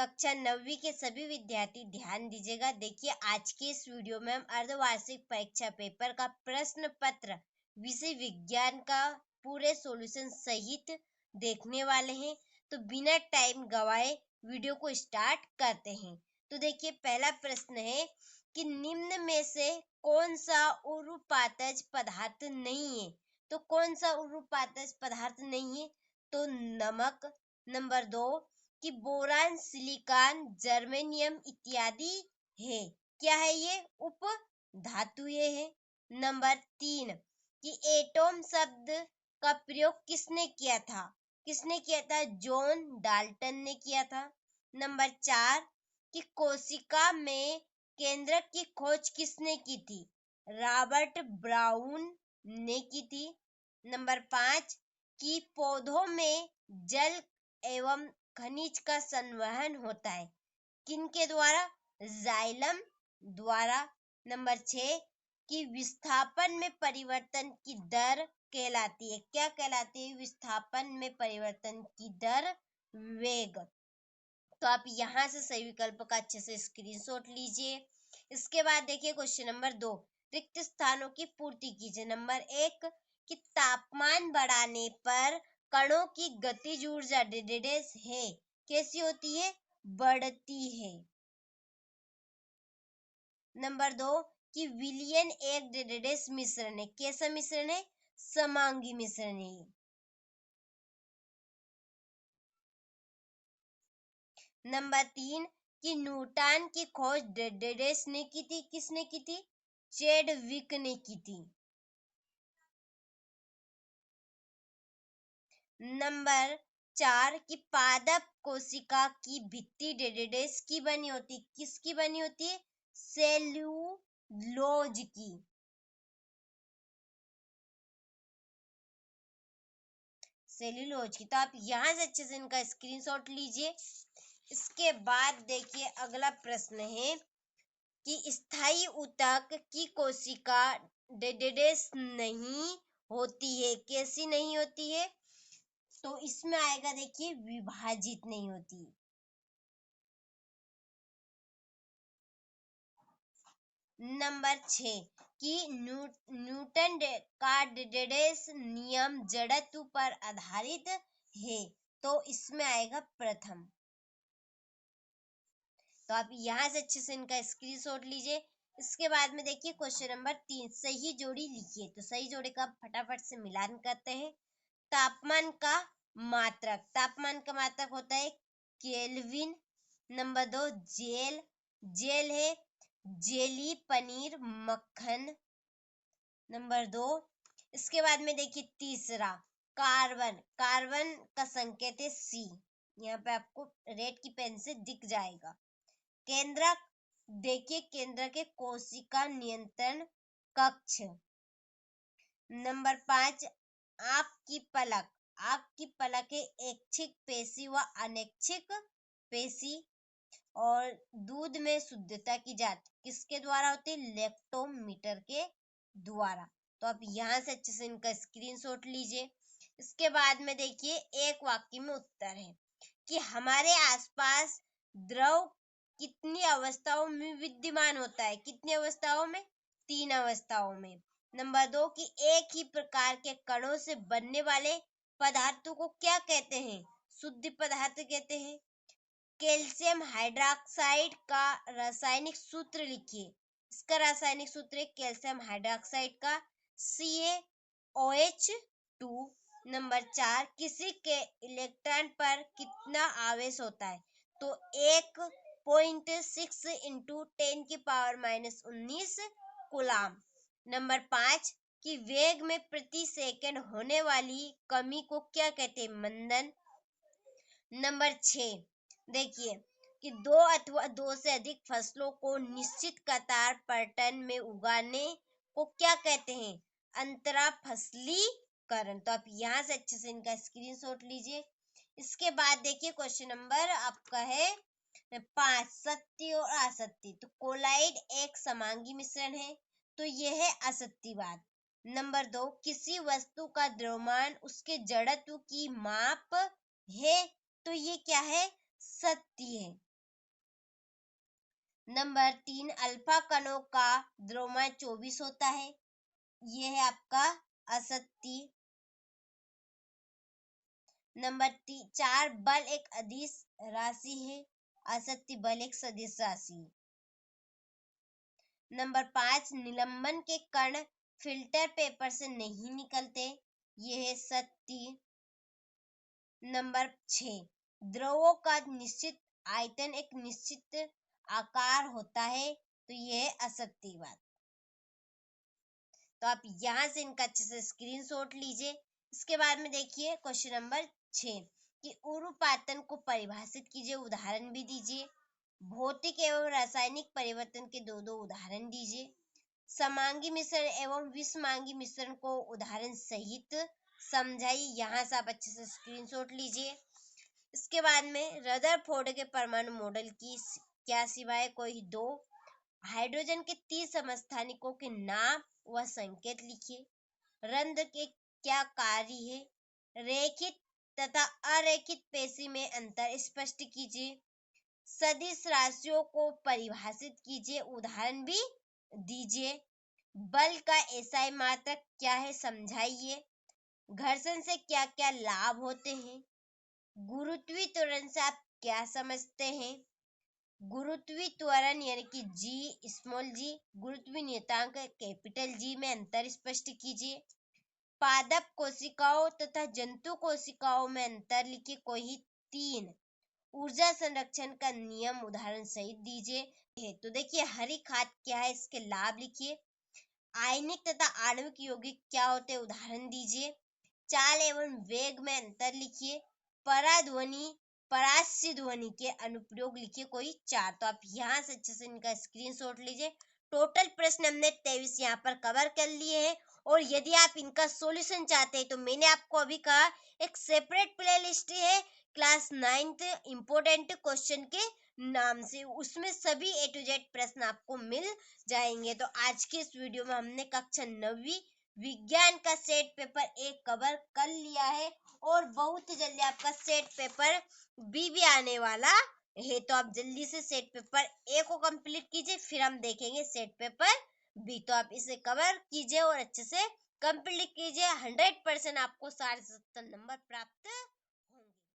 कक्षा 9वीं के सभी विद्यार्थी ध्यान दीजिएगा। देखिए आज के इस वीडियो में हम अर्धवार्षिक परीक्षा पेपर का प्रश्न पत्र विषय विज्ञान का पूरे सॉल्यूशन सहित देखने वाले हैं। तो बिना टाइम गवाए वीडियो को स्टार्ट करते हैं। तो देखिए पहला प्रश्न है कि निम्न में से कौन सा उर्वपातज पदार्थ नहीं है। तो कौन सा उर्वपातज पदार्थ नहीं है? तो नमक। नंबर 2 कि बोरान, सिलिकॉन, जर्मेनियम इत्यादि है। क्या है ये? उप धातु ये है। नंबर 3 कि एटॉम शब्द का प्रयोग किसने किया था? किसने किया था? जॉन डाल्टन ने किया था। नंबर 4 कि कोशिका में केंद्रक की खोज किसने की थी? रॉबर्ट ब्राउन ने की थी। नंबर 5 कि पौधों में जल एवं खनिज का संवहन होता है किनके द्वारा? जाइलम द्वारा। नंबर 6 कि विस्थापन में परिवर्तन की दर कहलाती है। क्या कहलाती है विस्थापन में परिवर्तन की दर? वेग। तो आप यहाँ से सही विकल्प का अच्छे से स्क्रीनशॉट लीजिए। इसके बाद देखिए क्वेश्चन नंबर 2 रिक्त स्थानों की पूर्ति कीजिए। नंबर 1 कि तापमान बढ़ाने पर कणों की गतिज ऊर्जा डेडेस है कैसी होती है? बढ़ती है। नंबर 2 कि विलयन एक डेडेस मिश्रण है। कैसा मिश्रण है? समांगी मिश्रण है। नंबर 3 कि न्यूटन की खोज डेडेस ने की थी। किसने की थी? चैडविक ने की थी। नंबर 4 कि पादप कोशिका की भित्ति डेडेस की बनी होती। किसकी बनी होती है? सेल्यूलोज की। सेल्यूलोज की। तो आप यहाँ से अच्छे से इनका स्क्रीनशॉट लीजिए। इसके बाद देखिए अगला प्रश्न है कि स्थायी ऊतक की कोशिका डेडेस नहीं होती है। कैसी नहीं होती है? तो इसमें आएगा देखिए विभाजित नहीं होती। नंबर 6 कि न्यूटन का डेडेस नियम जड़त्व पर आधारित है। तो इसमें आएगा प्रथम। तो आप यहाँ से अच्छे से इनका स्क्रीनशॉट लीजिए। इसके बाद में देखिए क्वेश्चन नंबर 3 सही जोड़ी लिखिए। तो सही जोड़ी का फटाफट से मिलान करते हैं। तापमान का मात्रक। तापमान का मात्रक होता है केल्विन। Number 2 gel. जेल है जेली, पनीर, मक्खन। नंबर 2 इसके बाद में देखिए तीसरा कार्बन। कार्बन का संकेत है सी। यहाँ पे आपको रेड की पेन से दिख जाएगा। केंद्रक। देखिए केंद्र के कोशिका नियंत्रण कक्ष। नंबर 5 आँख की पलक। आँख की पलक है ऐच्छिक पेशी व अनैच्छिक पेशी। और दूध में शुद्धता की जांच किसके द्वारा होती है? लैक्टोमीटर के द्वारा। तो आप यहाँ से अच्छे से इनका स्क्रीनशॉट लीजिए। इसके बाद में देखिए एक वाक्य में उत्तर है कि हमारे आसपास द्रव कितनी अवस्थाओं में विद्यमान होता है? कितनी अवस्थाओं में? 3 अवस्थाओं में। नंबर 2 कि एक ही प्रकार के कणों से बनने वाले पदार्थों को क्या कहते हैं? शुद्ध पदार्थ कहते हैं। कैल्शियम हाइड्रोक्साइड का रासायनिक सूत्र लिखिए। इसका रासायनिक सूत्र है कैल्शियम हाइड्रोक्साइड का CaOH2। नंबर 4 किसी के इलेक्ट्रॉन पर कितना आवेश होता है? तो 1.6 इंटू 10⁻⁻19 कूलाम। नंबर 5 कि वेग में प्रति सेकंड होने वाली कमी को क्या कहते हैं? मंदन। नंबर 6 देखिए कि 2 अथवा 2 से अधिक फसलों को निश्चित कतार पैटर्न में उगाने को क्या कहते हैं? अंतरा फसलीकरण। तो आप यहाँ से अच्छे से इनका स्क्रीनशॉट लीजिए। इसके बाद देखिए क्वेश्चन नंबर आपका है 5 सत्य और असत्य। तो कोलाइड एक समांगी मिश्रण है। तो यह है असत्यवाद। नंबर 2 किसी वस्तु का द्रव्यमान उसके जड़त्व की माप है। तो ये क्या है? सत्य है। नंबर 3, अल्फा कणों का द्रव्यमान 24 होता है, ये है आपका असत्य। नंबर 4, बल एक अदिश राशि है, असत्य, बल एक सदिश राशि। नंबर 5, निलंबन के कण फिल्टर पेपर से नहीं निकलते, ये है सत्य। नंबर 6, द्रवों का निश्चित आयतन एक निश्चित आकार होता है, तो यह है असत्य बात। तो आप यहाँ से इनका अच्छे से स्क्रीनशॉट लीजिए। इसके बाद में देखिए क्वेश्चन नंबर 6 कि उर्ध्वपातन को परिभाषित कीजिए, उदाहरण भी दीजिए। भौतिक एवं रासायनिक परिवर्तन के दो दो उदाहरण दीजिए। समांगी मिश्रण एवं विषमांगी मिश्रण को उदाहरण सहित समझाइए। यहाँ से आप अच्छे से स्क्रीनशॉट लीजिए। इसके बाद में रदरफोर्ड के परमाणु मॉडल की क्या सिवाय कोई दो हाइड्रोजन के 30 समस्थानिकों के नाम व संकेत लिखिए। रंध्र के क्या कार्य है। रेखित तथा अरेखित पेशी में अंतर स्पष्ट कीजिए। सदिश राशियों को परिभाषित कीजिए, उदाहरण भी दीजिए। बल का एसआई मात्रक क्या है समझाइए। घर्षण से क्या क्या लाभ होते हैं। गुरुत्वीय त्वरण से आप क्या समझते हैं। गुरुत्वीय त्वरण यानी कि जी स्मॉल जी, गुरुत्वीय नियतांक कैपिटल जी में अंतर स्पष्ट कीजिए। पादप कोशिकाओं तथा जंतु कोशिकाओं में अंतर लिखिए। कोई 3 ऊर्जा संरक्षण का नियम उदाहरण सहित दीजिए। तो देखिए हरी खाद क्या है, इसके लाभ लिखिए। आयनिक तथा आणविक यौगिक क्या होते हैं, उदाहरण दीजिए। चाल एवं वेग में अंतर लिखिए। पराध्वनि पराश्य ध्वनि के अनुप्रयोग लिखिए कोई 4। तो आप यहाँ से अच्छे से इनका स्क्रीनशॉट लीजिए। टोटल प्रश्न हमने 23 यहाँ पर कवर कर लिए हैं। और यदि आप इनका सॉल्यूशन चाहते हैं तो मैंने आपको अभी कहा एक सेपरेट प्लेलिस्ट है क्लास 9th इम्पोर्टेंट क्वेश्चन के नाम से, उसमें सभी ए टू जेड प्रश्न आपको मिल जाएंगे। तो आज के इस वीडियो में हमने कक्षा 9वीं विज्ञान का सेट पेपर 1 कवर कर लिया है और बहुत ही जल्दी आपका सेट पेपर बी भी आने वाला है। तो आप जल्दी से सेट पेपर ए को कंप्लीट कीजिए, फिर हम देखेंगे सेट पेपर बी। तो आप इसे कवर कीजिए और अच्छे से कंप्लीट कीजिए। 100% आपको 70 नंबर प्राप्त